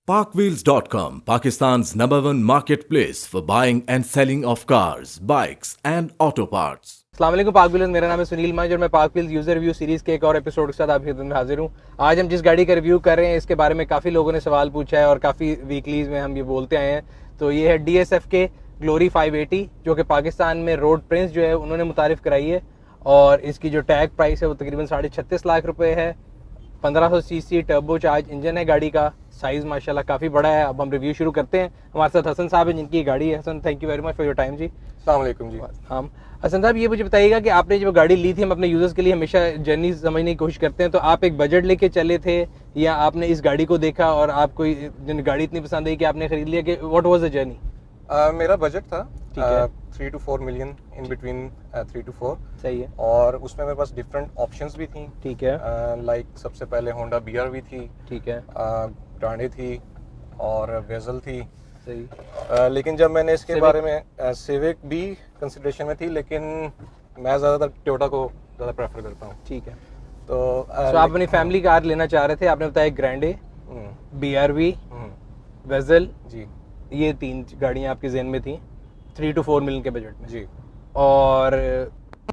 Parkwheels.com, Pakistan's #1 marketplace for buying and selling of cars, bikes and auto parts. अस्सलाम वालेकुम park wheels, मेरा नाम है सुनील मांझ और मैं park wheels user review series के एक और एपिसोड के साथ आपकी खिदमत में हाजिर हूँ। आज हम जिस गाड़ी का रिव्यू कर रहे हैं इसके बारे में काफ़ी लोगों ने सवाल पूछा है और काफ़ी वीकलीज में हम ये बोलते आए हैं। तो ये है DSF के ग्लोरी 580 जो कि पाकिस्तान में रोड प्रिंस जो है उन्होंने मुतारिफ कराई है और इसकी जो टैग प्राइस है वो तकरीबन 36.5 लाख रुपए है। 1500 सीसी टर्बो चार्ज इंजन है गाड़ी का, साइज़ माशाल्लाह काफ़ी बड़ा है। अब हम रिव्यू शुरू करते हैं। हमारे साथ हसन साहब हैं जिनकी गाड़ी है। Hasan, thank you very much for your time जी। अस्सलाम वालेकुम जी। हम हसन साहब ये मुझे बताइएगा कि आपने जब गाड़ी ली थी, हम अपने यूजर्स के लिए हमेशा जर्नी समझने की कोशिश करते हैं, तो आप एक बजट लेके चले थे या आपने इस गाड़ी को देखा और आपको गाड़ी इतनी पसंद आई कि आपने खरीद लिया, कि व्हाट वाज द जर्नी? मेरा बजट था ठीक है। 3 to 4 million, in between 3 to 4। सही है। और उसमें मेरे पास डिफरेंट ऑप्शंस भी थी। ठीक है। लाइक सबसे पहले होंडा BR-V थी, ठीक है। ग्रांडे थी और वेजल थी। सही। लेकिन जब मैंने इसके Civic? बारे में सिविक भी कंसिडरेशन में थी, लेकिन मैं ज़्यादातर टोयोटा को ज़्यादा प्रेफर करता हूँ। ठीक है। तो आप अपनी फैमिली कार लेना चाह रहे थे, आपने बताया ग्रैंडे, BR-V, वेजल, जी ये 3 गाड़ियाँ आपके जहन में थी 3 to 4 मिलियन के बजट में। जी। और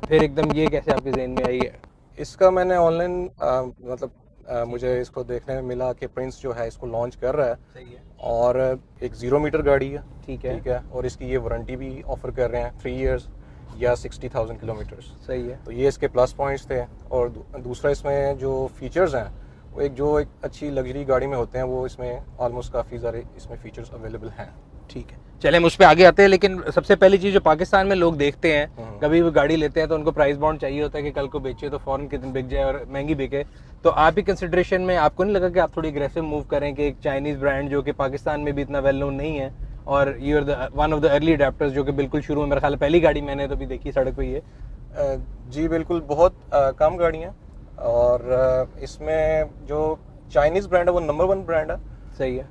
फिर एकदम ये कैसे आपके जहन में आई है? इसका मैंने ऑनलाइन मुझे इसको देखने में मिला कि प्रिंस जो है इसको लॉन्च कर रहा है। सही है। और एक 0 मीटर गाड़ी है। ठीक है। ठीक है। और इसकी ये वारंटी भी ऑफर कर रहे हैं 3 इयर्स या 60,000 किलोमीटर्स। सही है। तो ये इसके प्लस पॉइंट्स थे। और दूसरा इसमें जो फीचर्स हैं वो एक अच्छी लग्जरी गाड़ी में होते हैं, वो इसमें ऑलमोस्ट काफ़ी सारे इसमें फीचर्स अवेलेबल हैं। ठीक है, चले हम उस पर आगे आते हैं। लेकिन सबसे पहली चीज़ जो पाकिस्तान में लोग देखते हैं, कभी भी गाड़ी लेते हैं तो उनको प्राइस बॉन्ड चाहिए होता है कि कल को बेचे तो फौरन कितने बिक जाए और महंगी बिके। तो आप ही कंसिडरेशन में आपको नहीं लगा कि आप थोड़ी अग्रेसिव मूव करें कि एक चाइनीज़ ब्रांड जो कि पाकिस्तान में भी इतना वेल नोन नहीं है, और you are one of the early adopters जो कि बिल्कुल शुरू में, मेरा ख्याल पहली गाड़ी मैंने तो भी देखी सड़क पे ये। जी बिल्कुल, बहुत कम गाड़ियाँ। और इसमें जो चाइनीज़ ब्रांड है वो नंबर 1 ब्रांड है। सही है।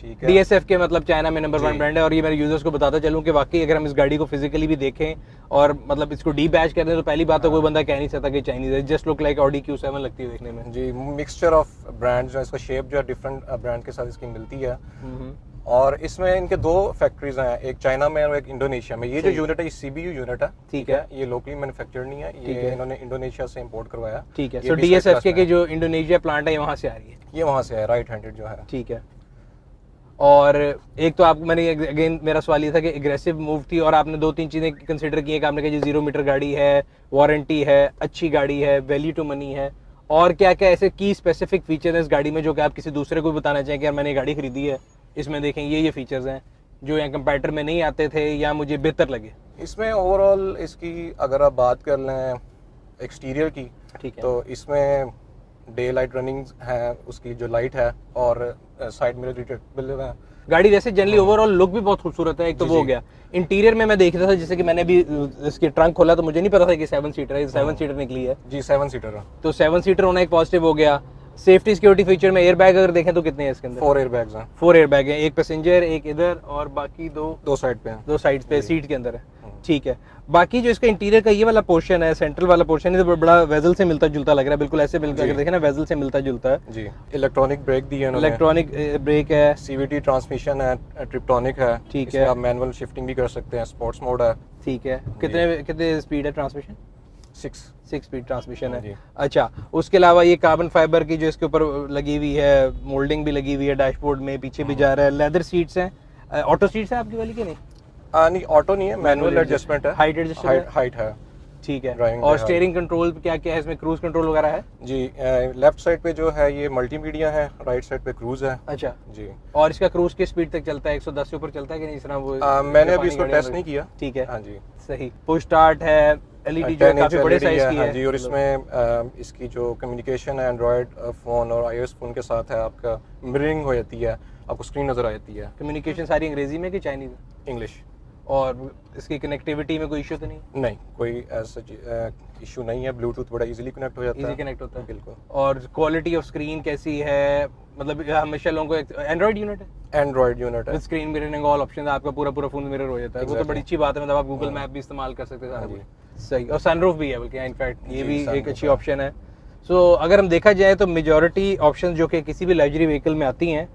ठीक है। DSF के मतलब चाइना में नंबर 1 जी। ब्रांड है। और ये मेरे यूजर्स को बताता चलूं कि वाकई अगर हम इस गाड़ी को फिजिकली भी देखें और मतलब इसको डी बैच कर दें तो पहली बात तो कोई बंदा कह नहीं सकता कि चाइनीज है। Just look like Audi Q7 लगती है देखने में। जी, मिक्सचर ऑफ ब्रांड जो है, इसका शेप जो है डिफरेंट ब्रांड के साथ इसकी मिलती है। और इसमें इनके 2 फैक्ट्रीज हैं, एक चाइना में और एक इंडोनेशिया में। ये जो यूनिट है ये CBU यूनिट है। ठीक है। ये लोकली मैन्युफैक्चर नहीं है, ये इन्होंने इंडोनेशिया से इंपोर्ट करवाया। ठीक है। ये सो भी इसका DSF के class जो इंडोनेशिया प्लांट है ये वहाँ से आ रही है। ये वहाँ से है, राइट हैंडेड जो है। ठीक है। और एक तो आप, मैंने अगेन मेरा सवाल ये था कि एग्रेसिव मूव थी और आपने 2-3 चीज़ें कंसिडर की है कि आपने कहा जी 0 मीटर गाड़ी है, वारंटी है, अच्छी गाड़ी है, वैल्यू टू मनी है, और क्या क्या ऐसे की स्पेसिफिक फीचर है इस गाड़ी में जो कि आप किसी दूसरे को भी बताना चाहें कि यार मैंने गाड़ी खरीदी है, इसमें देखें ये फीचर्स हैं जो यहाँ कंपैरेटर में नहीं आते थे या मुझे बेहतर लगे। इसमें ओवरऑल इसकी अगर आप बात कर लें एक्सटीरियर की, ठीक है। तो इसमें डे लाइट रनिंग है, उसकी जो लाइट है, और साइड मिरर रिट्रैक्टेबल है। गाड़ी वैसे जनरली ओवरऑल लुक भी बहुत खूबसूरत है। एक तो जी, वो हो जी। गया। इंटीरियर में मैं देख रहा था, जैसे कि मैंने भी इसकी ट्रंक खोला तो मुझे नहीं पता था कि 7 सीटर है, 7 सीटर निकली है। जी 7 सीटर है। तो 7 सीटर होना एक पॉजिटिव हो गया। सेफ्टी सिक्योरिटी फीचर में एयर बैग अगर देखें तो कितने हैं इसके अंदर? 4 एयर बैग्स हैं। 4 एयर बैग हैं, एक पैसेंजर, एक इधर और बाकी 2 साइड पे हैं। 2 साइड पे सीट के अंदर है। ठीक है। बाकी जो इसका इंटीरियर का ये वाला पोर्शन है, सेंट्रल वाला पोर्शन है, तो बड़ा वेजल से मिलता जुलता लग रहा है, बिल्कुल ऐसे बिल्कुल अगर देखें ना वेजल से मिलता जुलता है। जी, इलेक्ट्रॉनिक ब्रेक दी है उन्होंने। इलेक्ट्रॉनिक ब्रेक है। CVT ट्रांसमिशन है, ट्रिप्टोनिक है। ठीक इसमें है। आप मैनुअल शिफ्टिंग भी कर सकते हैं, स्पोर्ट्स मोड है। ठीक है। कितने स्पीड है ट्रांसमिशन? 6 स्पीड ट्रांसमिशन है। जी। अच्छा, उसके अलावा ये कार्बन फाइबर की जो इसके ऊपर लगी हुई है, मोल्डिंग भी लगी हुई है डैशबोर्ड में, पीछे भी जा रहा है। लेदर सीट्स हैं, ऑटो सीट्स हैं आपकी वाली के नहीं? नहीं, ऑटो नहीं है, मैनुअल एडजस्टमेंट है। हाइट एडजस्टेबल हाइट है। ठीक है। Driving और पे स्टीयरिंग कंट्रोल क्या क्या है इसमें? क्रूज कंट्रोल वगैरह है? जी, लेफ्ट साइड पे जो है ये मल्टीमीडिया है, राइट साइड पे क्रूज है। अच्छा। जी। और इसका क्रूज की स्पीड तक चलता है? 110 से ऊपर चलता है कि नहीं? इस तरह वो मैंने अभी इसको टेस्ट नहीं किया। ठीक है। हाँ जी। सही। पुश स्टार्ट है, LED जो 10 इंच काफी बड़े LED साइज है, की हाँ है जी। और इसमें इसकी जो कम्युनिकेशन है एंड्रॉयड फ़ोन और iOS फ़ोन के साथ है, आपका मिररिंग हो जाती है, आपको स्क्रीन नज़र आ जाती है। कम्युनिकेशन सारी अंग्रेजी में कि चाइनीज? इंग्लिश। और इसकी कनेक्टिविटी में कोई इशू तो नहीं? नहीं, कोई ऐसा इशू नहीं है। ब्लूटूथ बड़ा इजीली कनेक्ट हो जाता है। इजी कनेक्ट होता है बिल्कुल। और क्वालिटी ऑफ स्क्रीन कैसी है? मतलब हमेशा लोगों को एंड्रॉइड यूनिट है, एंड्रॉयड यूनिट है। With screen mirroring all option है, आपका पूरा पूरा फोन मिरर हो जाता है। वो तो बड़ी अच्छी बात है, मतलब आप गूगल मैप भी इस्तेमाल कर सकते हैं सारा कुछ। सही। और सनरूफ भी है बल्कि, इनफैक्ट ये भी एक अच्छी ऑप्शन है। सो अगर हम देखा जाए तो मेजॉरिटी ऑप्शन जो कि किसी भी लग्जरी व्हीकल में आती हैं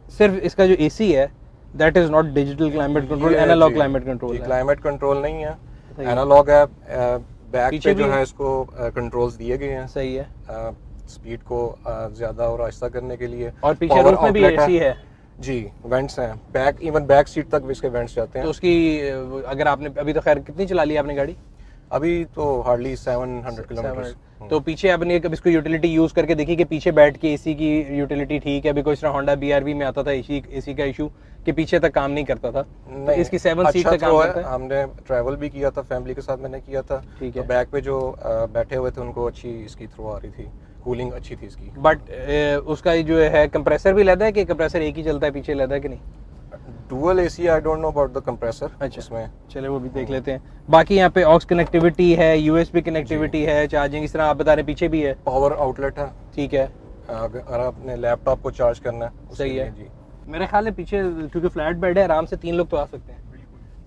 सिर्फ इसका जो एसी है that is not digital climate control, analog climate control है। क्लाइमेट कंट्रोल नहीं है, सही है। एनालॉग है। बैक पीछे पे जो भी है इसको कंट्रोल्स दिए गए हैं सही है। स्पीड को ज्यादा और आहिस्ता करने के लिए। और पीछे Power रूफ में भी outlet एसी है। जी, वेंट्स हैं, बैक इवन बैक सीट तक भी इसके वेंट्स जाते तो हैं। उसकी अगर आपने अभी तो खैर कितनी चला ली आपने गाड़ी? अभी तो हार्डली 700 किलोमीटर। तो पीछे आपने कभी इसको यूटिलिटी यूज करके देखी कि पीछे बैठ के एसी की यूटिलिटी ठीक है? बिकॉज इस तरह होंडा बीआरवी में आता था एसी का इशू कि पीछे तक काम नहीं करता था, तो इसकी 7 सीट तक काम करता है। हमने ट्रैवल भी किया था, फैमिली के साथ मैंने किया था। ठीक तो है। बैक पे जो बैठे हुए थे उनको अच्छी इसकी थ्रो आ रही थी, कूलिंग अच्छी थी इसकी। बट उसका जो है कंप्रेसर भी लेदा है कि कंप्रेसर एक ही चलता है पीछे, लेदा है कि नहीं? Dual AC, I don't know about the compressor. अच्छा, इसमें चले वो भी देख लेते हैं। बाकी यहाँ पे ऑक्स कनेक्टिविटी है, यूएसबी कनेक्टिविटी है, चार्जिंग इस तरह आप बता रहे हैं पीछे भी है। पावर आउटलेट है, ठीक है, अगर आपने लैपटॉप को चार्ज करना है उसके सही लिए है। जी। मेरे ख्याल में पीछे क्योंकि फ्लैट बेड है, आराम से 3 लोग तो आ सकते हैं।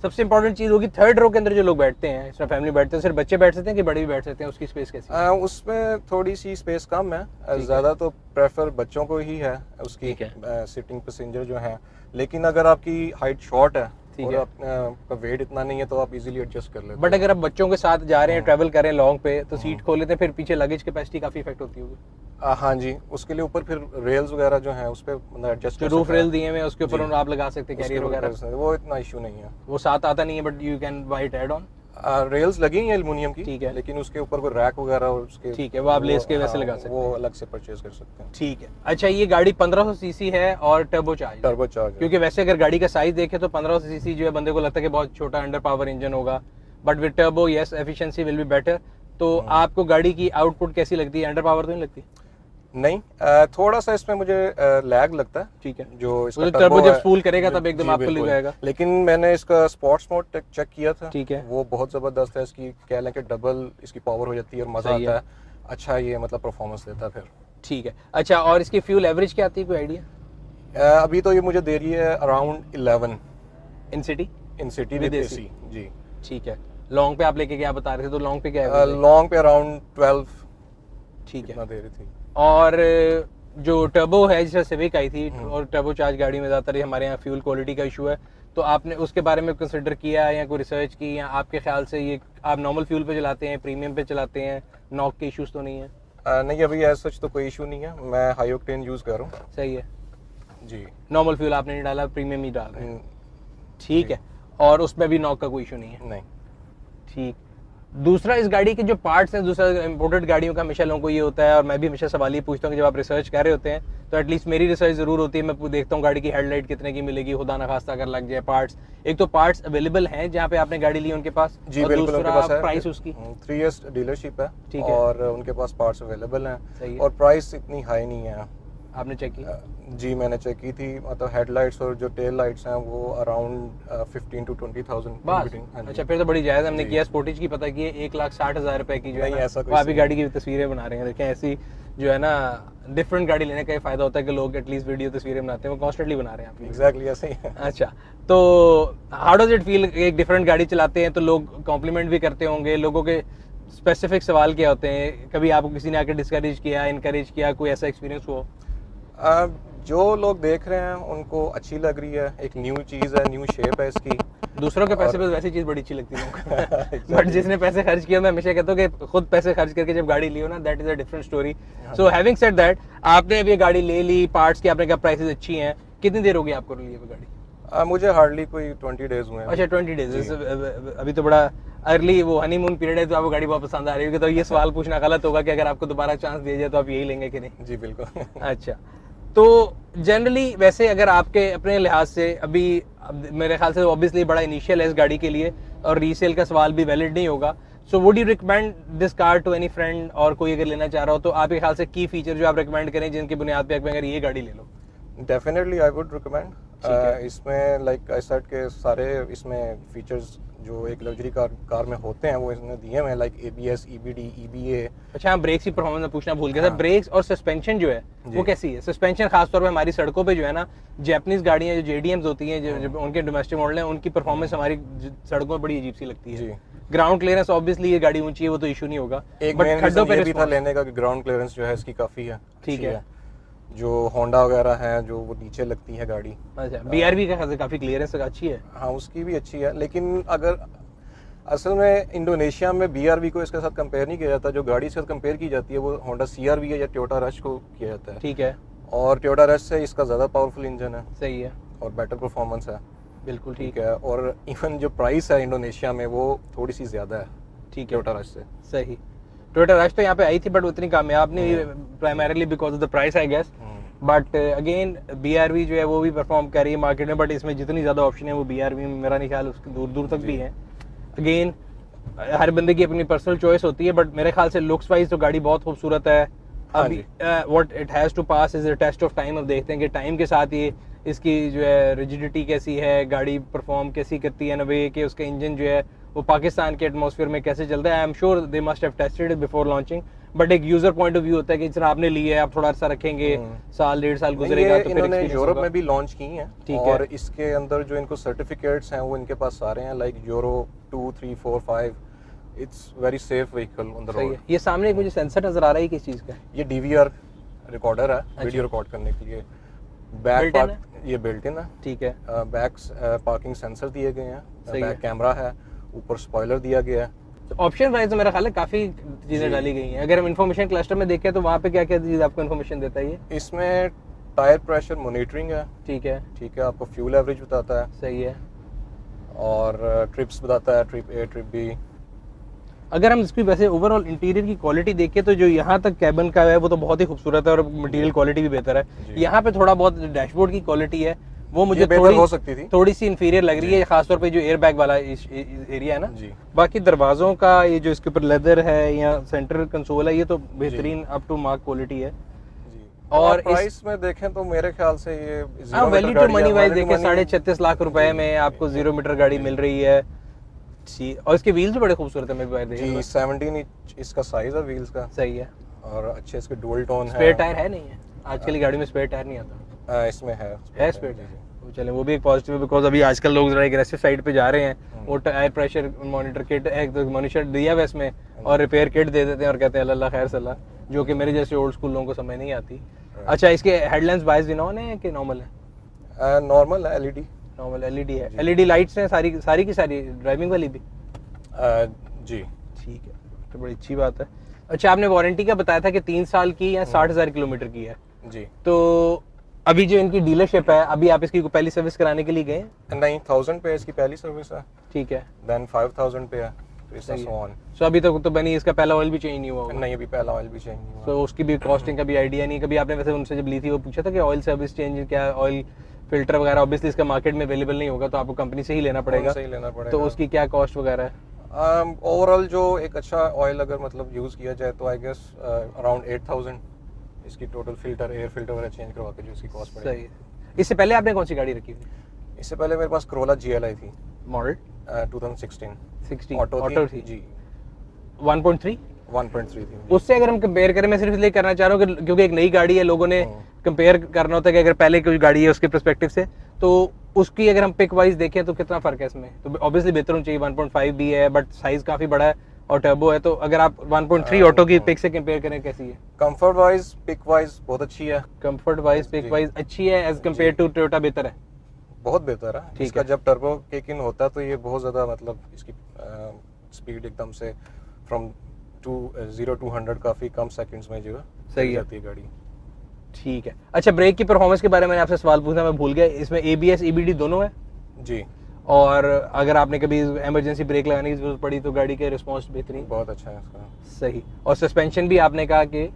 सबसे इंपॉर्टेंट चीज होगी थर्ड रो के अंदर जो लोग बैठते हैं, इसमें फैमिली बैठते हैं, सिर्फ बच्चे बैठ सकते हैं कि बड़े भी बैठ सकते हैं? उसकी स्पेस कैसी है? उसमें थोड़ी सी स्पेस कम है, है। ज़्यादा तो प्रेफर बच्चों को ही है उसकी, ठीक है। सिटिंग पैसेंजर जो है। लेकिन अगर आपकी हाइट शॉर्ट है ठीक और है। आपका वेट इतना नहीं है तो आप इजीली एडजस्ट कर लेते बट अगर आप बच्चों के साथ जा रहे हैं, ट्रैवल कर रहे हैं लॉन्ग पे, तो हाँ। सीट खोल लेते हैं, फिर पीछे लगेज कैपेसिटी काफी इफेक्ट होती होगी। हाँ जी, उसके लिए ऊपर फिर रेल्स वगैरह जो हैं उस पर मतलब एडजस्ट जो रूफ रेल दिए हुए हैं उसके ऊपर आप लगा सकते हैं कैरियर वगैरह, वो इतना इशू नहीं है। वो साथ आता नहीं है but you can buy it add on. Rails लगी हैं एल्युमिनियम की, ठीक है। लेकिन उसके ऊपर कोई रैक वगैरह और उसके ठीक है, वो आप लेस के वैसे हाँ, लगा सकते वो हैं। अलग से परचेज कर सकते हैं। ठीक है। अच्छा, ये गाड़ी 1500 सीसी है और टर्बो चार्ज, टर्बो चार्ज क्योंकि वैसे अगर गाड़ी का साइज देखे तो 1500 सीसी जो है बंदे को लगता है कि बहुत छोटा अंडर पावर इंजन होगा, but with turbo yes efficiency will be better. तो आपको गाड़ी की आउटपुट कैसी लगती है? अंडर पावर तो नहीं लगती? नहीं, थोड़ा सा इसमें मुझे लैग लगता है। ठीक है, जो इसका तो टर्बो टर्बो जब है, स्पूल करेगा तब एकदम जी, आपको लग बिल्कुल। जाएगा। लेकिन मैंने इसका स्पोर्ट्स मोड चेक किया था। ठीक है। वो बहुत जबरदस्त है, इसकी कह लें कि डबल इसकी पावर हो जाती है और मजा सही आता है। है। अच्छा, ये मतलब परफॉर्मेंस देता है फिर। ठीक है। अच्छा, और इसकी फ्यूल एवरेज क्या आती है, कोई आइडिया? अभी तो ये मुझे दे रही है around 11 in city in city With with AC? AC जी। ठीक है। लॉन्ग पे आप लेके क्या बता रहे थे, तो लॉन्ग पे क्या है? लॉन्ग पे अराउंड 12 ठीक है। इतना दे रही थी। और जो टर्बो है, जैसे सिविक आई थी और टर्बो चार्ज गाड़ी में ज़्यादातर ये हमारे यहाँ फ्यूल क्वालिटी का इशू है, तो आपने उसके बारे में कंसिडर किया या कोई रिसर्च की, या आपके ख्याल से ये आप नॉर्मल फ्यूल पे चलाते हैं, प्रीमियम पे चलाते हैं, नॉक के इश्यूज तो नहीं है? नहीं, अभी एज सच तो कोई इशू नहीं है, मैं हाई ऑक्टेन यूज कर रहा हूँ सही है। जी। नॉर्मल फ्यूल आपने नहीं डाला, प्रीमियम ही डाल रहे हैं? हम्म, ठीक है। और उसमें भी नॉक का कोई इशू नहीं है? नहीं। ठीक। दूसरा, इस गाड़ी के जो पार्ट्स हैं, दूसरा इंपोर्टेड गाड़ियों का हमेशा लोगों को ये होता है, और मैं भी हमेशा सवाल ये पूछता हूँ कि जब आप रिसर्च कर रहे होते हैं, तो एटलीस्ट मेरी रिसर्च जरूर होती है, मैं देखता हूँ गाड़ी की हेडलाइट कितने की मिलेगी, खुदा ना खास्ता अगर लग जाए पार्ट्स। एक तो पार्ट्स अवेलेबल हैं जहाँ पे आपने गाड़ी ली उनके पास, जी और बिल्कुल, उनके दूसरा पास है। प्राइस उसकी? 3 इयर्स डीलरशिप है। ठीक है। और उनके पास पार्ट्स अवेलेबल सही हैं है। और प्राइस इतनी हाई नहीं है। आपने चेक की? जी, मैंने चेक की थी, मतलब हेडलाइट्स और जो टेल लाइट्स हैं वो अराउंड 15 to 20,000 बस। अच्छा, फिर तो बड़ी जायज़ है। हमने किया स्पोर्टेज की, पता की 1,60,000 रुपए की जो है नहीं, ना, ऐसा कोई वो आप ही सीन गाड़ी की तस्वीरें बना रहे हैं। देखें, ऐसी जो है ना डिफरेंट गाड़ी लेने का ये फायदा होता है कि लोग एटलीस्ट वीडियो तस्वीरें बनाते हैं, वो कॉन्स्टेंटली बना रहे हैं आप। एग्जैक्टली ऐसे ही है। अच्छा, तो हाउ डज इट फील? एक डिफरेंट गाड़ी चलाते हैं तो लोग कॉम्प्लीमेंट भी करते होंगे, लोगों के स्पेसिफिक सवाल क्या होते हैं? कभी आपको किसी ने आकर डिस्करेज किया, इनकरेज किया, कोई ऐसा एक्सपीरियंस हो? जो लोग देख रहे हैं उनको अच्छी लग रही है, एक न्यू चीज़ है, न्यू शेप है इसकी। दूसरों के पैसे पे वैसी चीज़ बड़ी अच्छी लगती है लोगों को। बट जिसने पैसे खर्च किया, मैं हमेशा कहता हूँ कि खुद पैसे खर्च करके जब गाड़ी ली हो ना, that is a different story. So having said that, आपने अभी गाड़ी ले ली, पार्ट्स की आपने कहा प्राइसेस अच्छी हैं, कितनी देर हो गई आपको लिए हुए गाड़ी? मुझे हार्डली कोई 20 डेज हुए हैं। अच्छा, 20 डेज। अभी तो बड़ा अर्ली वो हनीमून पीरियड है, तो आपको गाड़ी बहुत पसंद आ रही होगी। तो ये सवाल पूछना गलत होगा कि अगर आपको दोबारा चांस दिया जाए तो आप यही लेंगे कि नहीं? जी बिल्कुल। अच्छा, तो जनरली वैसे अगर आपके अपने लिहाज से अभी मेरे ख्याल से ऑब्वियसली बड़ा इनिशियल है इस गाड़ी के लिए, और रीसेल का सवाल भी वैलिड नहीं होगा, so would you recommend this car to any friend? और कोई अगर लेना चाह रहा हो तो आपके ख्याल से की फीचर जो आप रिकमेंड करें जिनकी बुनियाद पे अगर ये गाड़ी ले लो? Definitely I would recommend. इसमें लाइक आई सेड के सारे इसमें फीचर्स जो एक लग्जरी कार में होते हैं वो इसने दिए हुए हैं, लाइक ABS, EBD, EBA। अच्छा, हम ब्रेक्स की परफॉर्मेंस में पूछना भूल गया था। ब्रेक्स और सस्पेंशन जो है वो कैसी है? सस्पेंशन खासतौर पे हमारी सड़कों पे जो है ना, जापानीज गाड़ियां जो JDMs होती हैं, जो उनके डोमेस्टिक मॉडल हैं, उनकी परफॉर्मेंस हमारी सड़कों पे बड़ी अजीब सी लगती है। ग्राउंड क्लियरेंस ऑब्वियसली ये गाड़ी ऊंची है, वो तो इशू नहीं होगा, एक बट मेन खड्डों रीजन पे ये भी था लेने का कि ग्राउंड क्लियरेंस जो है इसकी काफी है, ठीक अच्छी है। जो होंडा वगैरह है जो वो नीचे लगती है गाड़ी। अच्छा, BRV का खासा काफ़ी क्लियरेंस अच्छी है। हाँ उसकी भी अच्छी है, लेकिन अगर असल में इंडोनेशिया में BRV को इसके साथ कंपेयर नहीं किया जाता, जो गाड़ी इसके साथ कंपेयर की जाती है वो होंडा CRV है या टोयोटा रश को किया जाता है। ठीक है। और टोयोटा रश से इसका ज़्यादा पावरफुल इंजन है सही है, और बेटर परफॉर्मेंस है। बिल्कुल ठीक ठीक है, और इवन जो प्राइस है इंडोनेशिया में वो थोड़ी सी ज़्यादा है ठीक है। टोयोटा रश से। सही। टोयोटा रश तो यहाँ पे आई थी बट उतनी कामयाब नहीं, primarily because of the price I guess. But again BRV जो है वो भी परफॉर्म कर रही है मार्केट में, बट इसमें जितनी ज़्यादा ऑप्शन है वो BRV में मेरा नहीं ख्याल उसके दूर दूर तक भी है। अगेन हर बंदे की अपनी पर्सनल चॉइस होती है, बट मेरे ख्याल से लुक्स वाइज तो गाड़ी बहुत खूबसूरत है। अभी what it has to pass is a test of time. अब देखते हैं कि टाइम के साथ ये इसकी जो है रिजिडिटी कैसी है, गाड़ी परफॉर्म कैसी करती है, वे कि उसका इंजन जो है वो पाकिस्तान के एटमॉस्फेयर में कैसे चलता है। I am sure they must have tested it before launching, but एक यूजर पॉइंट ऑफ व्यू होता है कि जिस आपने ली है आप थोड़ा अर्सा रखेंगे, साल डेढ़ साल गुजरेगा तो फिर इन्होंने यूरोप में भी लॉन्च की हैं। ठीक है। और इसके अंदर जो इनको सर्टिफिकेट्स हैं वो इनके पास सारे हैं, like euro 2, 3, 4, 5। It's very safe vehicle on the road. ये सामने एक मुझे सेंसर नजर आ रहा है, किस चीज़ का? ये DVR रिकॉर्डर है, वीडियो रिकॉर्ड करने के लिए। बैक पार्क ये बिल्ट इन है। ठीक है। बैक पार्किंग सेंसर दिए गए हैं, सही है। बैक कैमरा है, ऊपर स्पॉइलर दिया गया है। ऑप्शन वाइज तो मेरा ख्याल है काफी चीजें डाली गई हैं। अगर हम इन्फॉर्मेशन क्लस्टर में देखें तो वहाँ पे क्या क्या चीज आपको इन्फॉर्मेशन देता है ये? इसमें टायर प्रेशर मॉनिटरिंग है। ठीक है। ठीक है, आपको फ्यूल एवरेज बताता है। सही है। और ट्रिप्स बताता है, ट्रिप A ट्रिप B। अगर हम इसकी वैसे ओवरऑल इंटीरियर की क्वालिटी देखें तो जो यहाँ तक कैबिन का है वो तो बहुत ही खूबसूरत है और मटेरियल क्वालिटी भी बेहतर है। यहाँ पे थोड़ा बहुत डैशबोर्ड की क्वालिटी है वो मुझे बेहतर हो सकती थी, थोड़ी सी इंफीरियर लग रही है, खासतौर पे जो एयर बैग वाला एरिया है ना जी। बाकी दरवाजों का ये जो इसके ऊपर लेदर है या सेंट्रल कंसोल है ये तो बेहतरीन अप टू मार्क क्वालिटी है। और प्राइस में देखें तो मेरे ख्याल से ये वैल्यू टू मनी वाइज देखें 36.5 लाख रुपए में आपको 0 मीटर गाड़ी मिल रही है। और इसके व्हील्स भी बड़े खूबसूरत है, मैं भी देख रहा हूं। 17 इंच इसका साइज है व्हील्स का। सही है। और अच्छे इसके डुअल टोन है। स्पेयर टायर है नहीं है आजकल की गाड़ी में, स्पेयर टायर नहीं आता। इसमें है स्पेयर टायर। वो चले वो भी एक पॉजिटिव है बिकॉज अभी आजकल लोग जरा एग्रेसिव साइड पे जा रहे हैं। वो टायर प्रेशर मॉनिटर किट एक तो मॉनिटर दिया हुआ इसमें और रिपेयर किट दे देते हैं और कहते हैं अल्लाह खैर सलाह, जो कि मेरे जैसे ओल्ड स्कूल लोगों को समझ नहीं आती। अच्छा, इसके हेडलाइंस बाइस विनोन है कि नॉर्मल है? नॉर्मल है, LED। नॉर्मल LED है। LED लाइट्स हैं सारी की सारी ड्राइविंग वाली भी? जी ठीक है, तो बड़ी अच्छी बात है। अच्छा, आपने वारंटी का बताया था कि 3 साल की या 60,000 किलोमीटर की है जी। तो अभी जो इनकी डीलरशिप है अभी आप इसकी पहली सर्विस कराने के लिए गए? नहीं, 1000 पे इसकी पहली सर्विस है। ठीक है। देन 5000 पे है, तो इसका सो अभी तक तो बनी इसका पहला ऑयल भी चेंज नहीं हुआ होगा? नहीं, अभी पहला ऑयल भी चेंज नहीं हुआ। तो उसकी भी कॉस्टिंग का भी आइडिया नहीं? कभी आपने वैसे उनसे जब ली थी वो पूछा था कि ऑयल सर्विस चेंज क्या, ऑयल फिल्टर वगैरह ऑब्वियसली इसका मार्केट में अवेलेबल नहीं होगा तो आपको कंपनी से ही लेना पड़ेगा, तो उसकी क्या कॉस्ट वगैरह है? ओवरऑल जो एक अच्छा ऑयल अगर मतलब यूज़ किया जाए तो आई गेस अराउंड 8000 इसकी टोटल फिल्टर, एयर फिल्टर वगैरह चेंज करवा के जो इसकी कॉस्ट पड़ेगी। सही है। इससे पहले आपने कौन सी गाड़ी रखी थी? इससे पहले मेरे पास Corolla GLI थी, मॉडल 2016 ऑटो थी जी। 1.3 1.3 थी। उससे अगर हम कंपेयर करें, मैं सिर्फ इसलिए करना चाह रहा हूँ कि क्योंकि एक नई गाड़ी है, लोगों ने कंपेयर करना होता है कि अगर पहले कोई गाड़ी है उसके पर्सपेक्टिव से तो उसकी अगर हम पिक वाइज देखें तो कितना फर्क है इसमें, तो ऑब्वियसली बेहतर होना चाहिए। 1.5 भी है बट साइज काफी बड़ा है और टर्बो है, तो अगर आप 1.3 ऑटो की पिक से कंपेयर करें कैसी है? कंफर्ट वाइज, पिक वाइज बहुत अच्छी है। कंफर्ट वाइज, पिक वाइज अच्छी है, एज कंपेयर टू टोयोटा बेहतर है? बहुत बेहतर है। इसका जब टर्बो किक इन होता है तो ये बहुत ज़्यादा मतलब इसकी स्पीड एकदम से फ्रॉम 0 to 100 काफ़ी कम सेकंड्स में जो है सही जाती है गाड़ी। ठीक है। अच्छा, ब्रेक की परफॉर्मेंस के बारे में आपसे सवाल पूछना मैं भूल गया, इसमें ABS EBD दोनों है जी। और अगर आपने कभी इमरजेंसी ब्रेक लगाने की जरूरत पड़ी तो गाड़ी के रिस्पॉन्स बेहतरीन? बहुत अच्छा है इसका। सही। और सस्पेंशन भी आपने कहा कि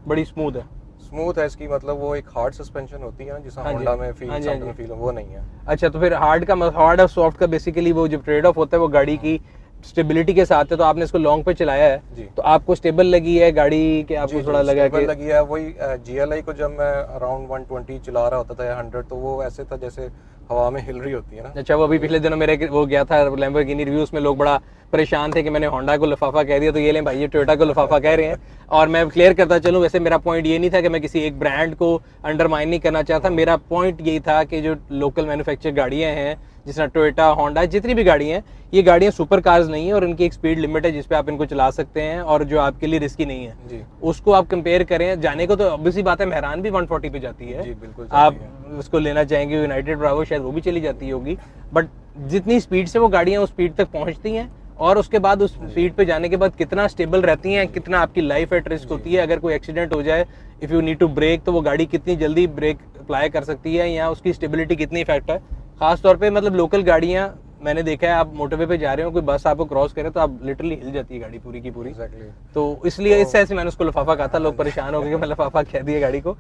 बड़ी स्मूथ है? स्मूथ है इसकी, मतलब वो एक हार्ड सस्पेंशन होती है जिसे होंडा में फील वो नहीं है। अच्छा, तो फिर हार्ड और सॉफ्ट का बेसिकली वो जो ट्रेड ऑफ होता है वो गाड़ी की स्टेबिलिटी के साथ है, तो आपने इसको लॉन्ग पे चलाया है तो आपको स्टेबल लगी है गाड़ी के? आपको थोड़ा लगा कि लगी है? वही GLI को जब मैं अराउंड 120 चला रहा होता था या 100 तो वो ऐसे था जैसे हवा में हिल रही होती है ना। अच्छा, वो अभी पिछले दिनों मेरे वो गया था लैम्बोर्गिनी रिव्यूज में, लोग बड़ा परेशान थे कि मैंने होंडा को लिफाफा कह दिया, तो ये ले भाई ये टोयोटा को लिफाफा कह रहे हैं। और मैं क्लियर करता चलूँ, वैसे मेरा पॉइंट ये नहीं था कि मैं किसी एक ब्रांड को अंडरमाइन नहीं करना चाहता, मेरा पॉइंट यही था कि जो लोकल मैन्युफैक्चर गाड़ियाँ हैं जिस तरह टोयोटा, होंडा, जितनी भी गाड़ी हैं, ये गाड़ियाँ सुपर कार्स नहीं है और इनकी एक स्पीड लिमिट है जिसपे आप इनको चला सकते हैं और जो आपके लिए रिस्की नहीं है जी। उसको आप कंपेयर करें, जाने को तो ऑब्वियसली बात है मेहरान भी 140 पे जाती है जी, बिल्कुल आप जाती उसको लेना चाहेंगे, यूनाइटेड ब्रावो शायद वो भी चली जाती होगी, बट जितनी स्पीड से वो गाड़ियाँ उस स्पीड तक पहुँचती हैं और उसके बाद उस स्पीड पे जाने के बाद कितना स्टेबल रहती हैं, कितना आपकी लाइफ एट रिस्क होती है, अगर कोई एक्सीडेंट हो जाए, if you need to brake, तो वो गाड़ी कितनी जल्दी ब्रेक अप्लाई कर सकती है, या उसकी स्टेबिलिटी कितनी इफेक्ट है। खास तौर पे मतलब लोकल गाड़ियाँ मैंने देखा है, आप मोटरवे पे जा रहे हो, कोई बस आपको क्रॉस करे तो आप लिटरली हिल जाती है गाड़ी पूरी की पूरी। एग्जैक्टली। तो इसलिए इस से मैंने उसको लिफाफा कहा था, लोग परेशान हो गए कि मैं लिफाफा कह दिया गाड़ी को।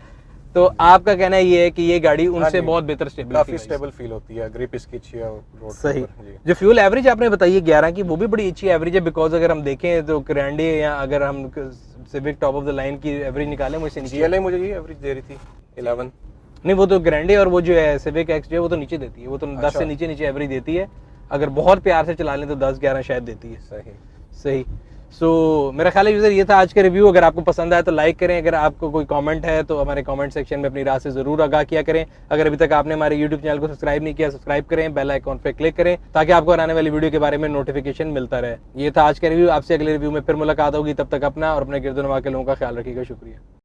तो आपका कहना ये है कि ये गाड़ी उनसे बहुत बेहतर स्टेबल, काफी स्टेबल फील होती है, ग्रिप इसकी अच्छी है रोड सही। पर। जी। जो फ्यूल एवरेज आपने बताई है 11 की, वो भी बड़ी अच्छी एवरेज है, बिकॉज अगर हम देखें तो ग्रैंडे या अगर हम civic top of the line की एवरेज निकालें, मुझसे नीचे GLA मुझे ये एवरेज दे रही थी 11। नहीं, वो तो ग्रैंडे और वो जो है सिविक एक्स जो है वो तो नीचे देती है, वो तो 10 से नीचे एवरेज देती है, अगर बहुत प्यार से चला लें तो 10-11 शायद देती है। सही सही। सो मेरा ख्याल है यूजर ये था आज का रिव्यू। अगर आपको पसंद आया तो लाइक करें, अगर आपको कोई कमेंट है तो हमारे कमेंट सेक्शन में अपनी राय से जरूर आगाह किया करें। अगर अभी तक आपने हमारे यूट्यूब चैनल को सब्सक्राइब नहीं किया, सब्सक्राइब करें, बेल आइकॉन पे क्लिक करें ताकि आपको आने वाली वीडियो के बारे में नोटिफिकेशन मिलता रहे। ये था आज का रिव्यू, आपसे अगले रिव्यू में फिर मुलाकात होगी, तब तक अपना और अपने गिरदोनवा के लोगों का ख्याल रखिएगा। शुक्रिया।